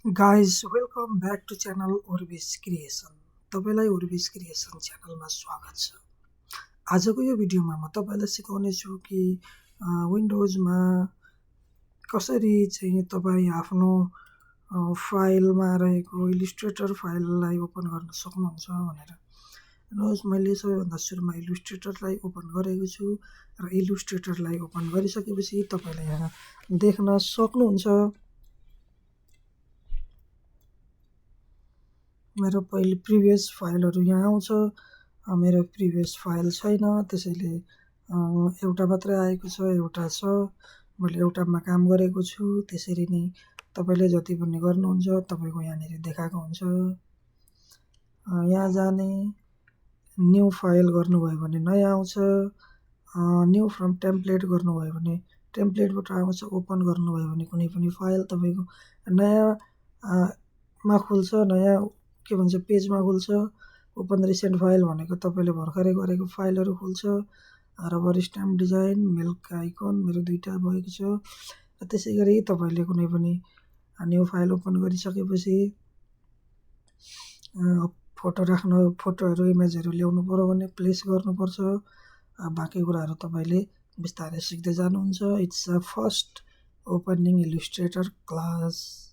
Guys, welcome back to channel Orbis Creation. तपाईलाई Orbis Creation च्यानलमा स्वागत छ। आजको यो भिडियोमा म तपाईलाई सिकाउने छु कि विन्डोजमा कसरी चाहिँ तपाई आफ्नो फाइलमा रहेको इलिस्ट्रेटर फाइललाई ओपन गर्न सक्नुहुन्छ भनेर। हेर्नुहोस्, मैले सबैभन्दा सुरुमा इलिस्ट्रेटरलाई ओपन गरेको छु र इलिस्ट्रेटरलाई ओपन गरिसकेपछि तपाईले यहाँ देख्न सक्नुहुन्छ मेरो पहिले प्रिभियस फाइलहरु यहाँ आउँछ। मेरो प्रिभियस फाइल छैन, त्यसैले एउटा मात्रै आएको छ, एउटा छ। मैले एउटामा काम गरेको छु। त्यसरी नै तपाईले जति पनि गर्नुहुन्छ तपाईको यहाँनेर देखाएको हुन्छ। यहाँ जाने न्यू फाइल गर्नुभयो भने नयाँ आउँछ। न्यू फ्रम टेम्प्लेट गर्नुभयो भने टेम्प्लेटबाट आउँछ। ओपन गर्नुभयो भने कुनै पनि फाइल तपाईको नयाँ मा खुल्छ, नयाँ के भन्छ पेजमा खुल्छ। ओपन रिसेन्ट फाइल भनेको तपाईले भर्खरै गरेको फाइलहरु खुल्छ। रबर स्ट्याम्प डिजाइन, मिल्क आइकन मेरो दुईटा भएको छ। र त्यसैगरी तपाईले कुनै पनि न्यू फाइल ओपन गरिसकेपछि फोटो राख्नु, फोटोहरु इमेजहरु ल्याउनु पर्यो भने प्लेस गर्नुपर्छ। बाँकी कुराहरु तपाईले बिस्तारै सिक्दै जानुहुन्छ। It's a first opening Illustrator class.